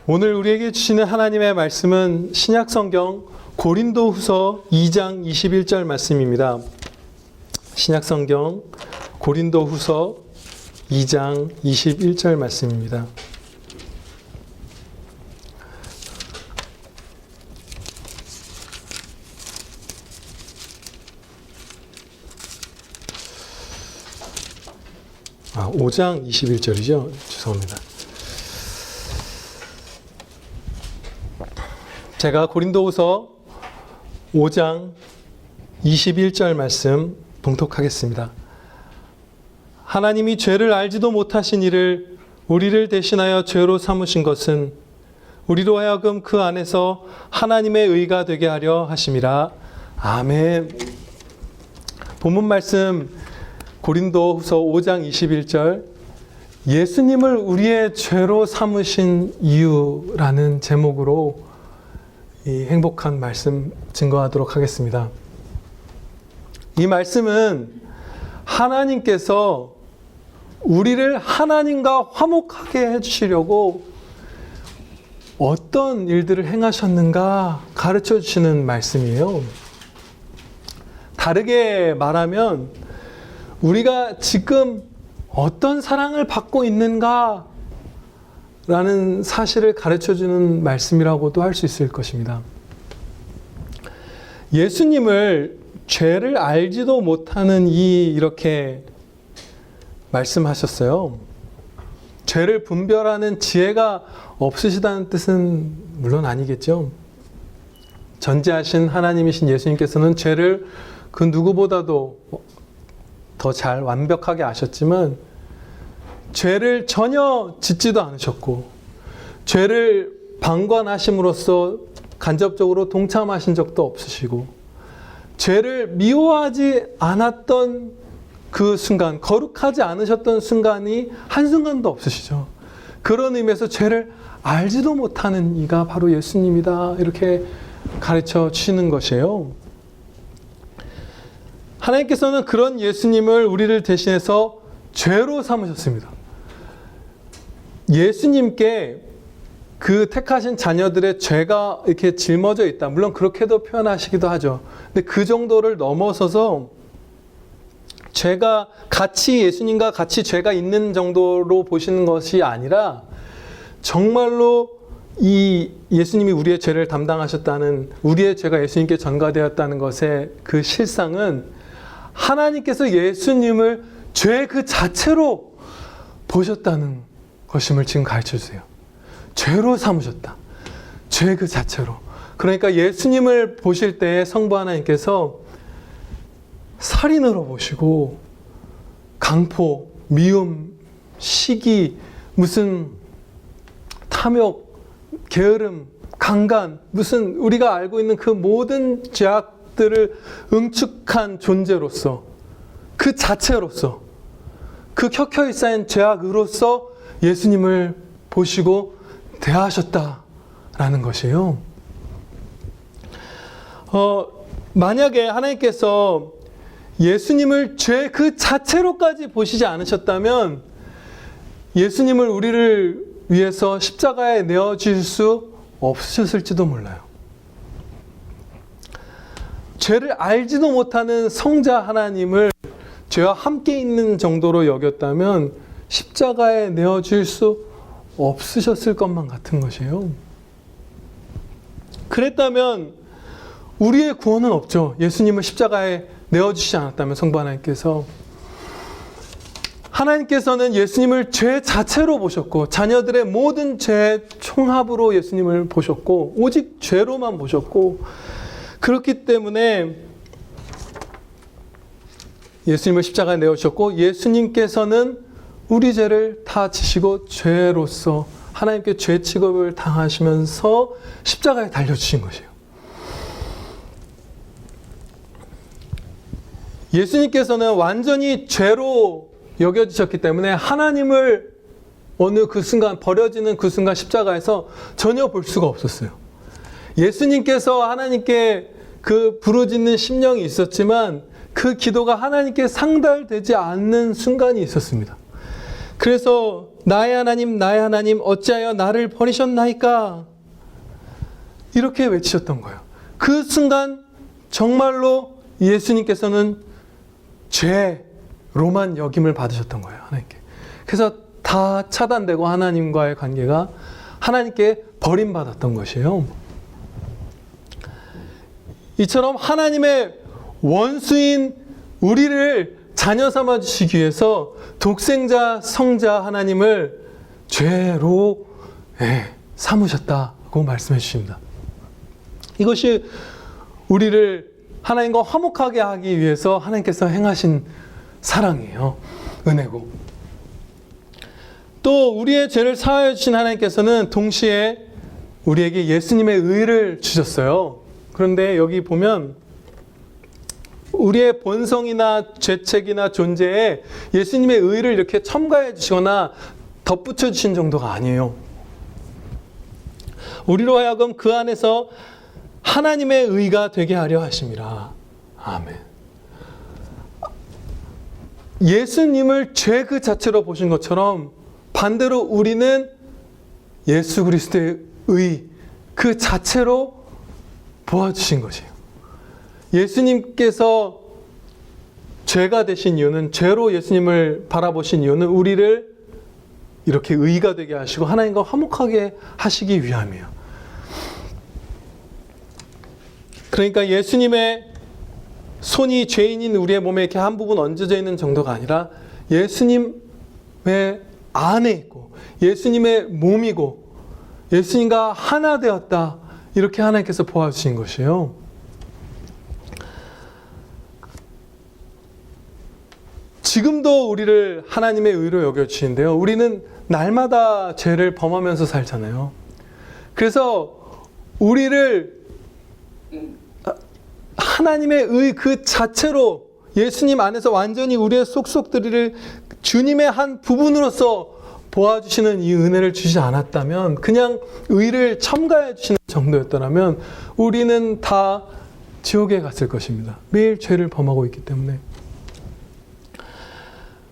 오늘 우리에게 주시는 하나님의 말씀은 신약성경 고린도후서 2장 21절 말씀입니다. 신약성경 고린도후서 2장 21절 말씀입니다. 아, 5장 21절이죠. 죄송합니다. 제가 고린도후서 5장 21절 말씀 봉독하겠습니다. 하나님이 죄를 알지도 못하신 이를 우리를 대신하여 죄로 삼으신 것은 우리로 하여금 그 안에서 하나님의 의가 되게 하려 하심이라. 아멘. 본문 말씀 고린도후서 5장 21절, 예수님을 우리의 죄로 삼으신 이유라는 제목으로 이 행복한 말씀 증거하도록 하겠습니다. 이 말씀은 하나님께서 우리를 하나님과 화목하게 해주시려고 어떤 일들을 행하셨는가 가르쳐 주시는 말씀이에요. 다르게 말하면 우리가 지금 어떤 사랑을 받고 있는가 라는 사실을 가르쳐주는 말씀이라고도 할 수 있을 것입니다. 예수님을 죄를 알지도 못하는 이렇게 말씀하셨어요. 죄를 분별하는 지혜가 없으시다는 뜻은 물론 아니겠죠. 전지하신 하나님이신 예수님께서는 죄를 그 누구보다도 더 잘 완벽하게 아셨지만 죄를 전혀 짓지도 않으셨고 죄를 방관하심으로써 간접적으로 동참하신 적도 없으시고 죄를 미워하지 않았던 그 순간, 거룩하지 않으셨던 순간이 한순간도 없으시죠. 그런 의미에서 죄를 알지도 못하는 이가 바로 예수님이다, 이렇게 가르쳐 주시는 것이에요. 하나님께서는 그런 예수님을 우리를 대신해서 죄로 삼으셨습니다. 예수님께 그 택하신 자녀들의 죄가 이렇게 짊어져 있다. 물론 그렇게도 표현하시기도 하죠. 근데 그 정도를 넘어서서 죄가 같이 예수님과 같이 죄가 있는 정도로 보시는 것이 아니라 정말로 이 예수님이 우리의 죄를 담당하셨다는, 우리의 죄가 예수님께 전가되었다는 것의 그 실상은 하나님께서 예수님을 죄 그 자체로 보셨다는 것임을 지금 가르쳐 주세요. 죄로 삼으셨다. 죄 그 자체로. 그러니까 예수님을 보실 때 성부 하나님께서 살인으로 보시고 강포, 미움, 시기, 무슨 탐욕, 게으름, 강간, 무슨 우리가 알고 있는 그 모든 죄악들을 응축한 존재로서, 그 자체로서, 그 켜켜이 쌓인 죄악으로서 예수님을 보시고 대하셨다라는 것이에요. 만약에 하나님께서 예수님을 죄 그 자체로까지 보시지 않으셨다면 예수님을 우리를 위해서 십자가에 내어주실 수 없으셨을지도 몰라요. 죄를 알지도 못하는 성자 하나님을 죄와 함께 있는 정도로 여겼다면 십자가에 내어줄 수 없으셨을 것만 같은 것이에요. 그랬다면 우리의 구원은 없죠. 예수님을 십자가에 내어주시지 않았다면 성부 하나님께서. 하나님께서는 예수님을 죄 자체로 보셨고 자녀들의 모든 죄 총합으로 예수님을 보셨고 오직 죄로만 보셨고, 그렇기 때문에 예수님을 십자가에 내어주셨고 예수님께서는 우리 죄를 다 지시고 죄로서 하나님께 죄 취급을 당하시면서 십자가에 달려주신 것이에요. 예수님께서는 완전히 죄로 여겨지셨기 때문에 하나님을 어느 그 순간, 버려지는 그 순간 십자가에서 전혀 볼 수가 없었어요. 예수님께서 하나님께 그 부르짖는 심령이 있었지만 그 기도가 하나님께 상달되지 않는 순간이 있었습니다. 그래서 나의 하나님 나의 하나님 어찌하여 나를 버리셨나이까? 이렇게 외치셨던 거예요. 그 순간 정말로 예수님께서는 죄로만 여김을 받으셨던 거예요. 하나님께. 그래서 다 차단되고 하나님과의 관계가 하나님께 버림받았던 것이에요. 이처럼 하나님의 원수인 우리를 자녀 삼아 주시기 위해서 독생자 성자 하나님을 죄로 삼으셨다고 말씀해 주십니다. 이것이 우리를 하나님과 화목하게 하기 위해서 하나님께서 행하신 사랑이에요. 은혜고. 또 우리의 죄를 사하여 주신 하나님께서는 동시에 우리에게 예수님의 의를 주셨어요. 그런데 여기 보면 우리의 본성이나 죄책이나 존재에 예수님의 의를 이렇게 첨가해 주시거나 덧붙여 주신 정도가 아니에요. 우리로 하여금 그 안에서 하나님의 의가 되게 하려 하심이라. 아멘. 예수님을 죄 그 자체로 보신 것처럼 반대로 우리는 예수 그리스도의 의 그 자체로 보아주신 것이에요. 예수님께서 죄가 되신 이유는, 죄로 예수님을 바라보신 이유는 우리를 이렇게 의가 되게 하시고 하나님과 화목하게 하시기 위함이에요. 그러니까 예수님의 손이 죄인인 우리의 몸에 이렇게 한 부분 얹어져 있는 정도가 아니라 예수님의 안에 있고 예수님의 몸이고 예수님과 하나 되었다, 이렇게 하나님께서 보아주신 것이에요. 지금도 우리를 하나님의 의로 여겨주시는데요. 우리는 날마다 죄를 범하면서 살잖아요. 그래서 우리를 하나님의 의 그 자체로 예수님 안에서 완전히 우리의 속속들이를 주님의 한 부분으로서 보아주시는 이 은혜를 주시지 않았다면, 그냥 의를 첨가해 주시는 정도였더라면 우리는 다 지옥에 갔을 것입니다. 매일 죄를 범하고 있기 때문에.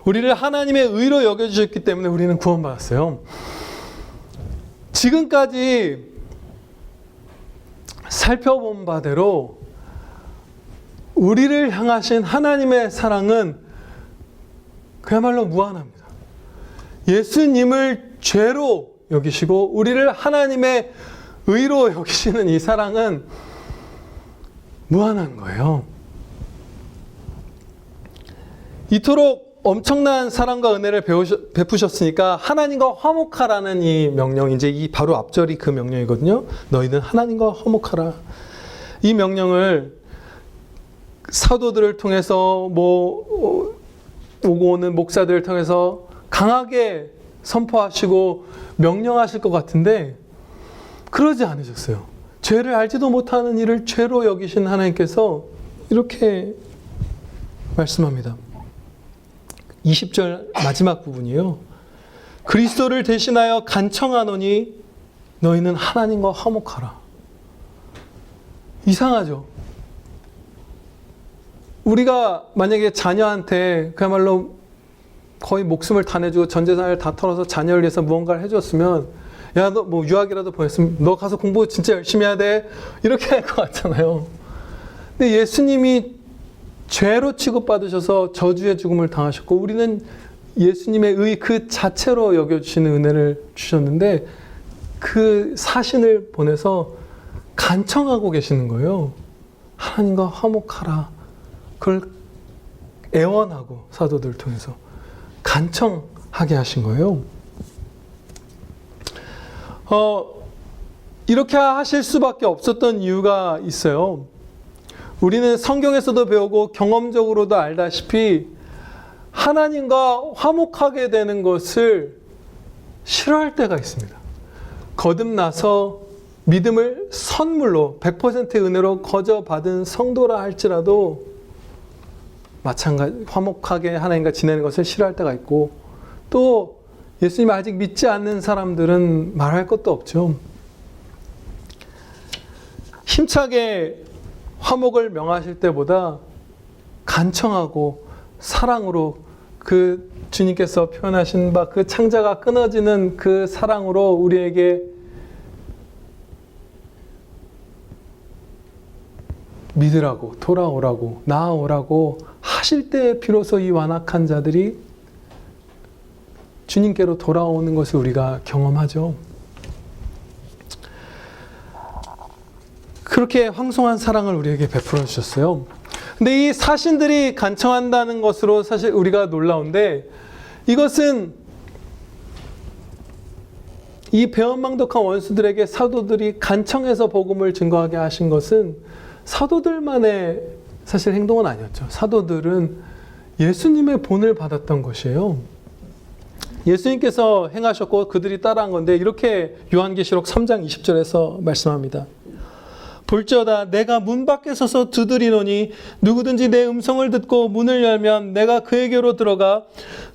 우리를 하나님의 의로 여겨주셨기 때문에 우리는 구원받았어요. 지금까지 살펴본 바대로 우리를 향하신 하나님의 사랑은 그야말로 무한합니다. 예수님을 죄로 여기시고 우리를 하나님의 의로 여기시는 이 사랑은 무한한 거예요. 이토록 엄청난 사랑과 은혜를 베푸셨으니까 하나님과 화목하라는 이 명령, 이제 이 바로 앞절이 그 명령이거든요. 너희는 하나님과 화목하라. 이 명령을 사도들을 통해서 오고 오는 목사들을 통해서 강하게 선포하시고 명령하실 것 같은데 그러지 않으셨어요. 죄를 알지도 못하는 이를 죄로 여기신 하나님께서 이렇게 말씀합니다. 20절 마지막 부분이에요. 그리스도를 대신하여 간청하노니 너희는 하나님과 화목하라. 이상하죠? 우리가 만약에 자녀한테 그야말로 거의 목숨을 다 내주고 전 재산을 다 털어서 자녀를 위해서 무언가를 해줬으면, 야, 너 뭐 유학이라도 보냈으면 너 가서 공부 진짜 열심히 해야 돼, 이렇게 할 것 같잖아요. 근데 예수님이 죄로 취급받으셔서 저주의 죽음을 당하셨고 우리는 예수님의 의 그 자체로 여겨주시는 은혜를 주셨는데 그 사신을 보내서 간청하고 계시는 거예요. 하나님과 화목하라. 그걸 애원하고 사도들을 통해서 간청하게 하신 거예요. 이렇게 하실 수밖에 없었던 이유가 있어요. 우리는 성경에서도 배우고 경험적으로도 알다시피 하나님과 화목하게 되는 것을 싫어할 때가 있습니다. 거듭나서 믿음을 선물로 100%의 은혜로 거저 받은 성도라 할지라도 마찬가지 화목하게 하나님과 지내는 것을 싫어할 때가 있고, 또 예수님을 아직 믿지 않는 사람들은 말할 것도 없죠. 힘차게 화목을 명하실 때보다 간청하고 사랑으로 그 주님께서 표현하신 바 그 창자가 끊어지는 그 사랑으로 우리에게 믿으라고, 돌아오라고, 나아오라고 하실 때 비로소 이 완악한 자들이 주님께로 돌아오는 것을 우리가 경험하죠. 그렇게 황송한 사랑을 우리에게 베풀어 주셨어요. 근데 이 사신들이 간청한다는 것으로 사실 우리가 놀라운데, 이것은 이 배은망덕한 원수들에게 사도들이 간청해서 복음을 증거하게 하신 것은 사도들만의 사실 행동은 아니었죠. 사도들은 예수님의 본을 받았던 것이에요. 예수님께서 행하셨고 그들이 따라한 건데, 이렇게 요한계시록 3장 20절에서 말씀합니다. 볼지어다 내가 문 밖에 서서 두드리노니 누구든지 내 음성을 듣고 문을 열면 내가 그에게로 들어가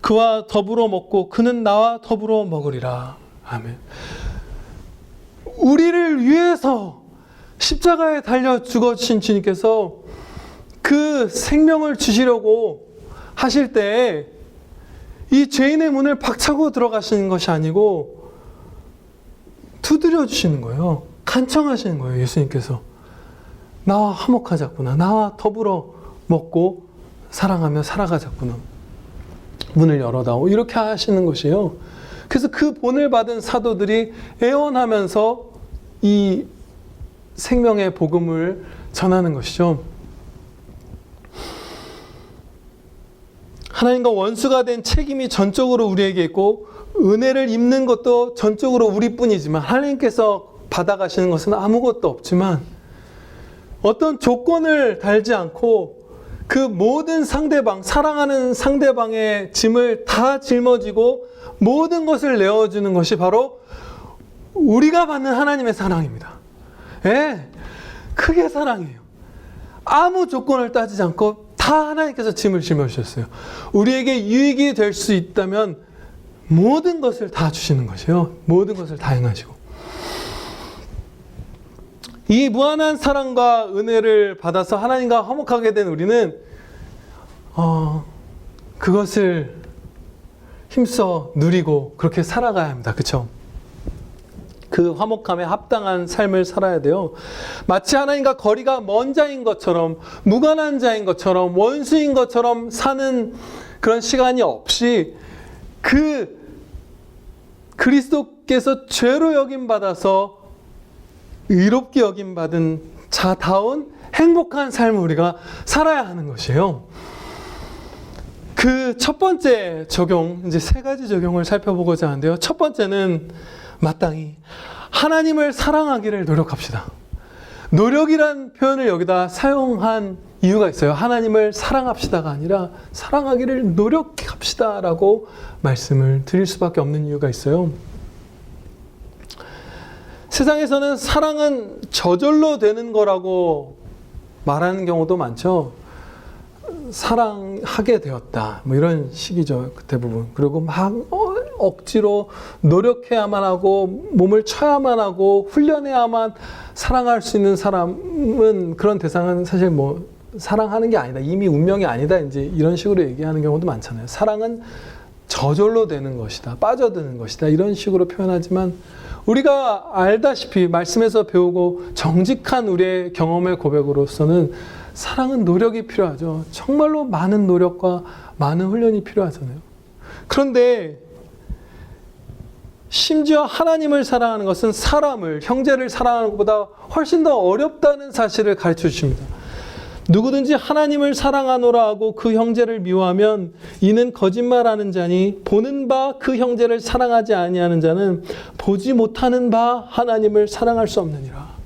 그와 더불어 먹고 그는 나와 더불어 먹으리라. 아멘. 우리를 위해서 십자가에 달려 죽어주신 주님께서 그 생명을 주시려고 하실 때 이 죄인의 문을 박차고 들어가시는 것이 아니고 두드려 주시는 거예요. 간청하시는 거예요. 예수님께서 나와 화목하자꾸나, 나와 더불어 먹고 사랑하며 살아가자꾸나, 문을 열어다오, 이렇게 하시는 것이에요. 그래서 그 본을 받은 사도들이 애원하면서 이 생명의 복음을 전하는 것이죠. 하나님과 원수가 된 책임이 전적으로 우리에게 있고, 은혜를 입는 것도 전적으로 우리뿐이지만, 하나님께서 받아가시는 것은 아무것도 없지만, 어떤 조건을 달지 않고 그 모든 상대방, 사랑하는 상대방의 짐을 다 짊어지고 모든 것을 내어주는 것이 바로 우리가 받는 하나님의 사랑입니다. 예, 크게 사랑해요. 아무 조건을 따지지 않고 다 하나님께서 짐을 짊어주셨어요. 우리에게 유익이 될 수 있다면 모든 것을 다 주시는 것이에요. 모든 것을 다 행하시고. 이 무한한 사랑과 은혜를 받아서 하나님과 화목하게 된 우리는 그것을 힘써 누리고 그렇게 살아가야 합니다. 그렇죠? 그 화목함에 합당한 삶을 살아야 돼요. 마치 하나님과 거리가 먼 자인 것처럼, 무관한 자인 것처럼, 원수인 것처럼 사는 그런 시간이 없이, 그 그리스도께서 죄로 여김받아서 의롭게 여김받은 자다운 행복한 삶을 우리가 살아야 하는 것이에요. 그 첫 번째 적용, 이제 세 가지 적용을 살펴보고자 하는데요. 첫 번째는 마땅히 하나님을 사랑하기를 노력합시다. 노력이란 표현을 여기다 사용한 이유가 있어요. 하나님을 사랑합시다가 아니라 사랑하기를 노력합시다라고 말씀을 드릴 수밖에 없는 이유가 있어요. 세상에서는 사랑은 저절로 되는 거라고 말하는 경우도 많죠. 사랑하게 되었다, 뭐 이런 식이죠, 대부분. 그리고 막 억지로 노력해야만 하고 몸을 쳐야만 하고 훈련해야만 사랑할 수 있는 사람은, 그런 대상은 사실 뭐 사랑하는 게 아니다, 이미 운명이 아니다, 이제 이런 식으로 얘기하는 경우도 많잖아요. 사랑은 저절로 되는 것이다, 빠져드는 것이다, 이런 식으로 표현하지만, 우리가 알다시피 말씀에서 배우고 정직한 우리의 경험의 고백으로서는 사랑은 노력이 필요하죠. 정말로 많은 노력과 많은 훈련이 필요하잖아요. 그런데 심지어 하나님을 사랑하는 것은 사람을, 형제를 사랑하는 것보다 훨씬 더 어렵다는 사실을 가르쳐 주십니다. 누구든지 하나님을 사랑하노라 하고 그 형제를 미워하면 이는 거짓말하는 자니, 보는 바 그 형제를 사랑하지 아니하는 자는 보지 못하는 바 하나님을 사랑할 수 없느니라.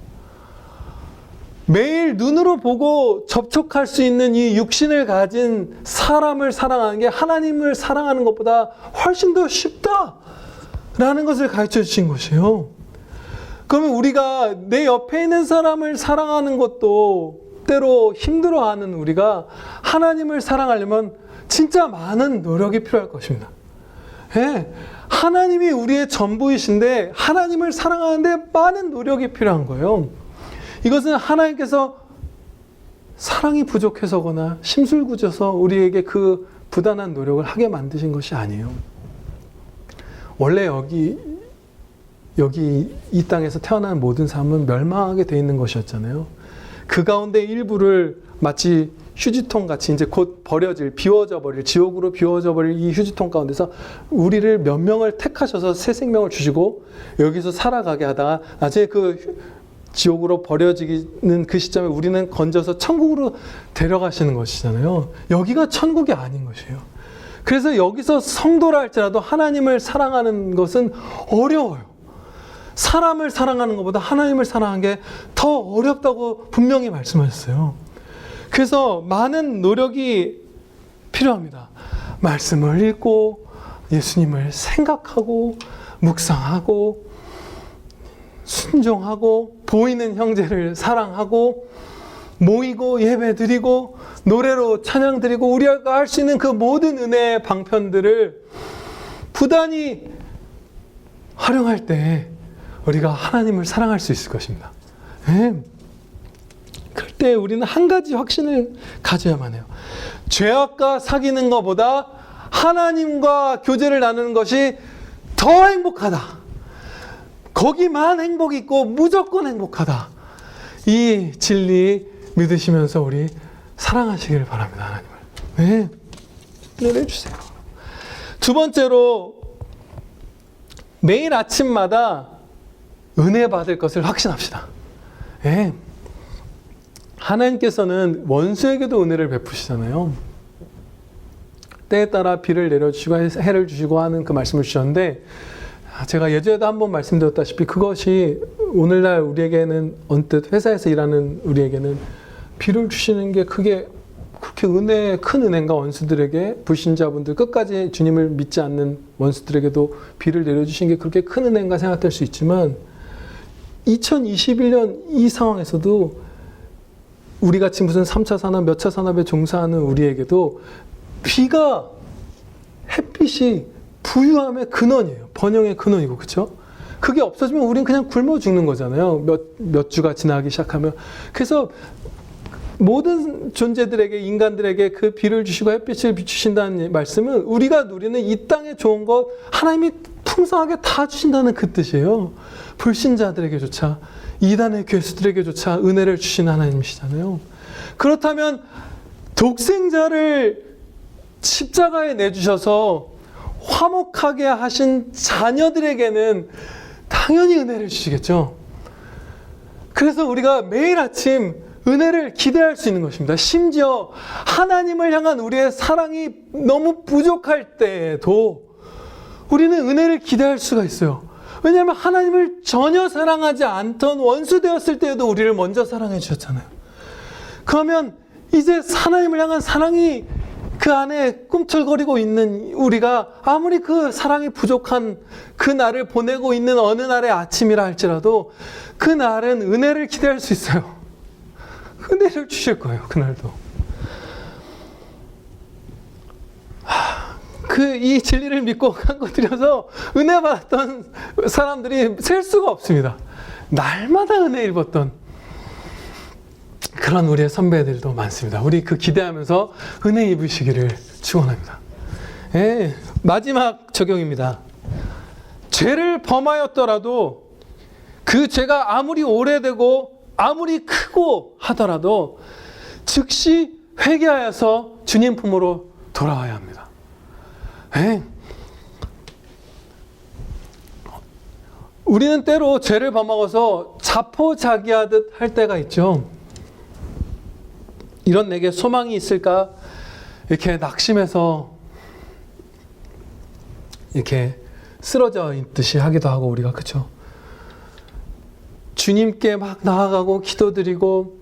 매일 눈으로 보고 접촉할 수 있는 이 육신을 가진 사람을 사랑하는 게 하나님을 사랑하는 것보다 훨씬 더 쉽다라는 것을 가르쳐 주신 것이에요. 그러면 우리가 내 옆에 있는 사람을 사랑하는 것도 때로 힘들어하는 우리가 하나님을 사랑하려면 진짜 많은 노력이 필요할 것입니다. 예, 하나님이 우리의 전부이신데 하나님을 사랑하는데 많은 노력이 필요한 거예요. 이것은 하나님께서 사랑이 부족해서거나 심술궂어서 우리에게 그 부단한 노력을 하게 만드신 것이 아니에요. 원래 여기 이 땅에서 태어난 모든 삶은 멸망하게 돼 있는 것이었잖아요. 그 가운데 일부를 마치 휴지통 같이 이제 곧 비워져 버릴, 지옥으로 비워져 버릴 이 휴지통 가운데서 우리를 몇 명을 택하셔서 새 생명을 주시고 여기서 살아가게 하다가 나중에 그 지옥으로 버려지는 그 시점에 우리는 건져서 천국으로 데려가시는 것이잖아요. 여기가 천국이 아닌 것이에요. 그래서 여기서 성도라 할지라도 하나님을 사랑하는 것은 어려워요. 사람을 사랑하는 것보다 하나님을 사랑하는 게 더 어렵다고 분명히 말씀하셨어요. 그래서 많은 노력이 필요합니다. 말씀을 읽고 예수님을 생각하고 묵상하고 순종하고 보이는 형제를 사랑하고 모이고 예배드리고 노래로 찬양드리고 우리가 할 수 있는 그 모든 은혜의 방편들을 부단히 활용할 때 우리가 하나님을 사랑할 수 있을 것입니다. 네. 그럴 때 우리는 한 가지 확신을 가져야만 해요. 죄악과 사귀는 것보다 하나님과 교제를 나누는 것이 더 행복하다. 거기만 행복이 있고 무조건 행복하다. 이 진리 믿으시면서 우리 사랑하시기를 바랍니다. 하나님을. 네. 은혜 주세요. 두 번째로 매일 아침마다 은혜 받을 것을 확신합시다. 네. 하나님께서는 원수에게도 은혜를 베푸시잖아요. 때에 따라 비를 내려주시고 해를 주시고 하는 그 말씀을 주셨는데 제가 예전에도 한번 말씀드렸다시피 그것이 오늘날 우리에게는 언뜻 회사에서 일하는 우리에게는 비를 주시는 게 그게 그렇게 큰 은혜인가. 원수들에게 불신자분들 끝까지 주님을 믿지 않는 원수들에게도 비를 내려주신 게 그렇게 큰 은혜인가 생각될 수 있지만 2021년 이 상황에서도 우리같이 무슨 3차 산업, 몇 차 산업에 종사하는 우리에게도 비가 햇빛이 부유함의 근원이에요. 번영의 근원이고, 그렇죠? 그게 없어지면 우린 그냥 굶어 죽는 거잖아요. 몇 주가 지나기 시작하면. 그래서 모든 존재들에게, 인간들에게 그 비를 주시고 햇빛을 비추신다는 말씀은 우리가 누리는 이 땅에 좋은 것 하나님이 풍성하게 다 주신다는 그 뜻이에요. 불신자들에게조차, 이단의 괴수들에게조차 은혜를 주신 하나님이시잖아요. 그렇다면 독생자를 십자가에 내주셔서 화목하게 하신 자녀들에게는 당연히 은혜를 주시겠죠. 그래서 우리가 매일 아침 은혜를 기대할 수 있는 것입니다. 심지어 하나님을 향한 우리의 사랑이 너무 부족할 때에도 우리는 은혜를 기대할 수가 있어요. 왜냐하면 하나님을 전혀 사랑하지 않던 원수 되었을 때에도 우리를 먼저 사랑해 주셨잖아요. 그러면 이제 하나님을 향한 사랑이 그 안에 꿈틀거리고 있는 우리가 아무리 그 사랑이 부족한 그 날을 보내고 있는 어느 날의 아침이라 할지라도 그 날은 은혜를 기대할 수 있어요. 은혜를 주실 거예요. 그날도. 이 진리를 믿고 간구드려서 은혜 받았던 사람들이 셀 수가 없습니다. 날마다 은혜 입었던 그런 우리의 선배들도 많습니다. 우리 그 기대하면서 은혜 입으시기를 축원합니다. 예, 마지막 적용입니다. 죄를 범하였더라도 그 죄가 아무리 오래되고 아무리 크고 하더라도 즉시 회개하여서 주님 품으로 돌아와야 합니다. 예. 우리는 때로 죄를 범하고서 자포자기하듯 할 때가 있죠. 이런 내게 소망이 있을까? 이렇게 낙심해서 이렇게 쓰러져 있듯이 하기도 하고 우리가, 그렇죠? 주님께 막 나아가고 기도드리고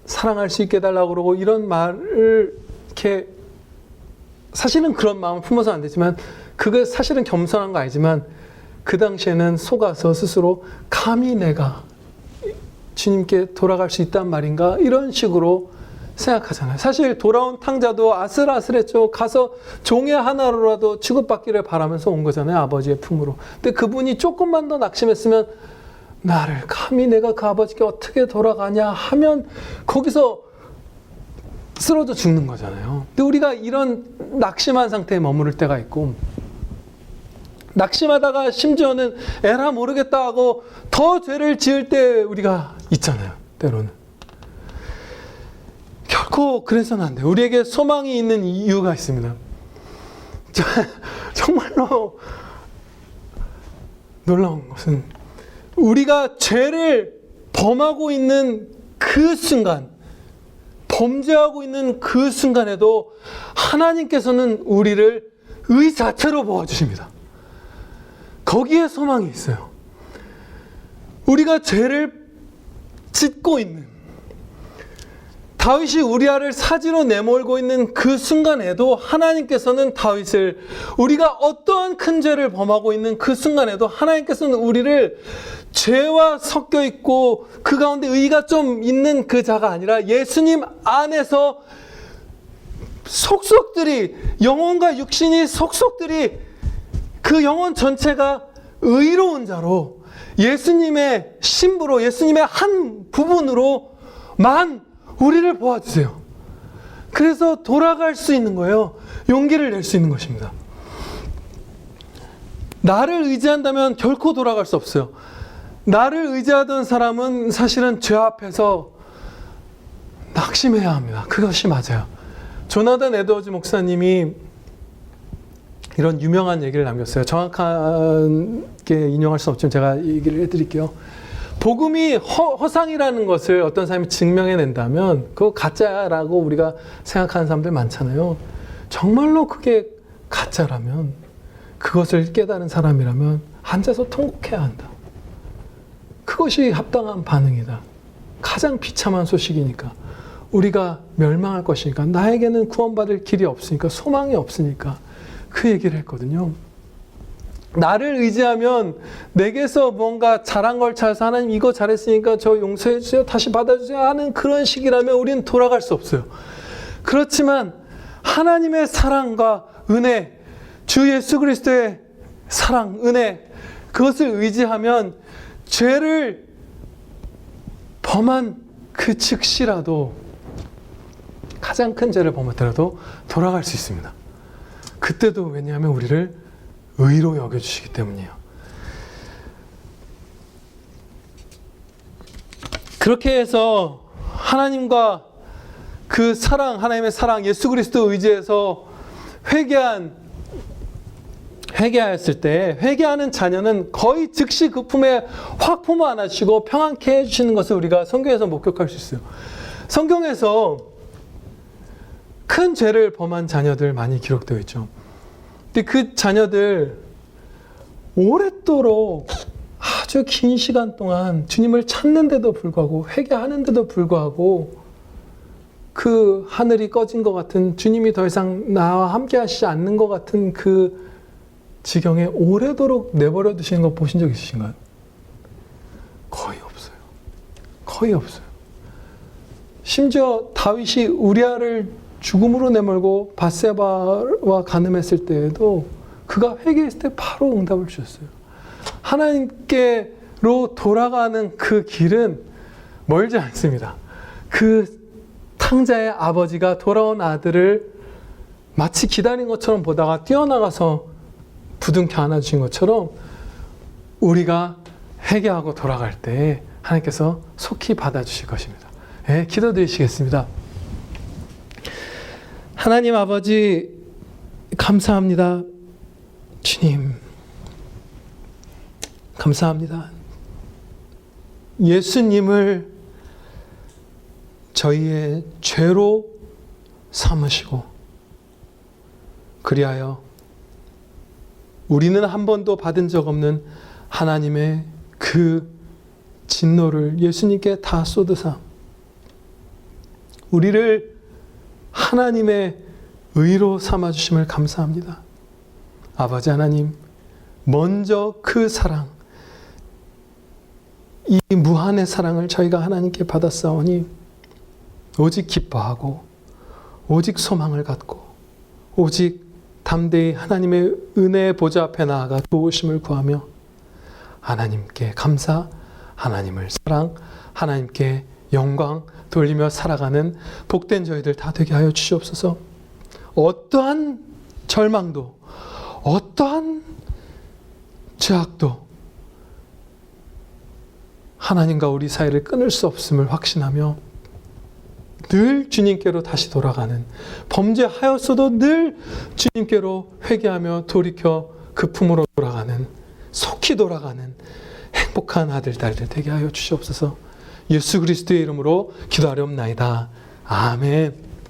사랑할 수 있게 해달라고 그러고 이런 말을 이렇게 사실은 그런 마음을 품어서 안 되지만 그게 사실은 겸손한 거 알지만 그 당시에는 속아서 스스로 감히 내가 주님께 돌아갈 수 있단 말인가 이런 식으로 생각하잖아요. 사실 돌아온 탕자도 아슬아슬했죠. 가서 종의 하나로라도 취급받기를 바라면서 온 거잖아요. 아버지의 품으로. 근데 그분이 조금만 더 낙심했으면 나를 감히 내가 그 아버지께 어떻게 돌아가냐 하면 거기서 쓰러져 죽는 거잖아요. 근데 우리가 이런 낙심한 상태에 머무를 때가 있고, 낙심하다가 심지어는 에라 모르겠다 하고 더 죄를 지을 때 우리가 있잖아요. 때로는. 결코 그래서는 안 돼요. 우리에게 소망이 있는 이유가 있습니다. 정말로 놀라운 것은 우리가 죄를 범하고 있는 그 순간, 범죄하고 있는 그 순간에도 하나님께서는 우리를 의 자체로 보아주십니다. 거기에 소망이 있어요. 우리가 죄를 짓고 있는, 다윗이 우리아를 사지로 내몰고 있는 그 순간에도 하나님께서는 다윗을, 우리가 어떠한 큰 죄를 범하고 있는 그 순간에도 하나님께서는 우리를 죄와 섞여 있고 그 가운데 의가 좀 있는 그 자가 아니라 예수님 안에서 속속들이, 영혼과 육신이 속속들이 그 영혼 전체가 의로운 자로, 예수님의 신부로, 예수님의 한 부분으로만 우리를 보아주세요. 그래서 돌아갈 수 있는 거예요. 용기를 낼 수 있는 것입니다. 나를 의지한다면 결코 돌아갈 수 없어요. 나를 의지하던 사람은 사실은 죄 앞에서 낙심해야 합니다. 그것이 맞아요. 조나단 에드워즈 목사님이 이런 유명한 얘기를 남겼어요. 정확하게 인용할 수는 없지만 제가 얘기를 해드릴게요. 복음이 허상이라는 것을 어떤 사람이 증명해낸다면 그거 가짜라고 우리가 생각하는 사람들 많잖아요. 정말로 그게 가짜라면, 그것을 깨달은 사람이라면 앉아서 통곡해야 한다. 그것이 합당한 반응이다. 가장 비참한 소식이니까, 우리가 멸망할 것이니까, 나에게는 구원받을 길이 없으니까, 소망이 없으니까 그 얘기를 했거든요. 나를 의지하면 내게서 뭔가 잘한 걸 찾아서 하나님 이거 잘했으니까 저 용서해 주세요, 다시 받아주세요 하는 그런 식이라면 우리는 돌아갈 수 없어요. 그렇지만 하나님의 사랑과 은혜, 주 예수 그리스도의 사랑, 은혜, 그것을 의지하면 죄를 범한 그 즉시라도, 가장 큰 죄를 범했더라도 돌아갈 수 있습니다. 그때도 왜냐하면 우리를 의로 여겨주시기 때문이에요. 그렇게 해서 하나님과 그 사랑, 하나님의 사랑, 예수 그리스도 의지해서 회개하였을 때, 회개하는 자녀는 거의 즉시 그 품에 확 품어 안아주시고 평안케 해주시는 것을 우리가 성경에서 목격할 수 있어요. 성경에서 큰 죄를 범한 자녀들 많이 기록되어 있죠. 근데 그 자녀들 오랫도록 아주 긴 시간 동안 주님을 찾는데도 불구하고, 회개하는데도 불구하고 그 하늘이 꺼진 것 같은, 주님이 더 이상 나와 함께 하시지 않는 것 같은 그 지경에 오래도록 내버려 두시는 거 보신 적 있으신가요? 거의 없어요. 거의 없어요. 심지어 다윗이 우리아를 죽음으로 내몰고 밧세바와 간음했을 때에도 그가 회개했을 때 바로 응답을 주셨어요. 하나님께로 돌아가는 그 길은 멀지 않습니다. 그 탕자의 아버지가 돌아온 아들을 마치 기다린 것처럼 보다가 뛰어나가서 부둥켜 안아주신 것처럼 우리가 회개하고 돌아갈 때 하나님께서 속히 받아주실 것입니다. 네, 기도드리시겠습니다. 하나님 아버지, 감사합니다. 주님, 감사합니다. 예수님을 저희의 죄로 삼으시고, 그리하여 우리는 한 번도 받은 적 없는 하나님의 그 진노를 예수님께 다 쏟으사 우리를 하나님의 의로 삼아주심을 감사합니다. 아버지 하나님, 먼저 그 사랑, 이 무한의 사랑을 저희가 하나님께 받았사오니 오직 기뻐하고, 오직 소망을 갖고, 오직 담대히 하나님의 은혜의 보좌 앞에 나아가 도우심을 구하며 하나님께 감사, 하나님을 사랑, 하나님께 영광 돌리며 살아가는 복된 저희들 다 되게 하여 주시옵소서. 어떠한 절망도 어떠한 죄악도 하나님과 우리 사이를 끊을 수 없음을 확신하며 늘 주님께로 다시 돌아가는, 범죄하였어도 늘 주님께로 회개하며 돌이켜 그 품으로 돌아가는, 속히 돌아가는 행복한 아들, 딸들 되게 하여 주시옵소서. 예수 그리스도의 이름으로 기도하렵나이다. 아멘.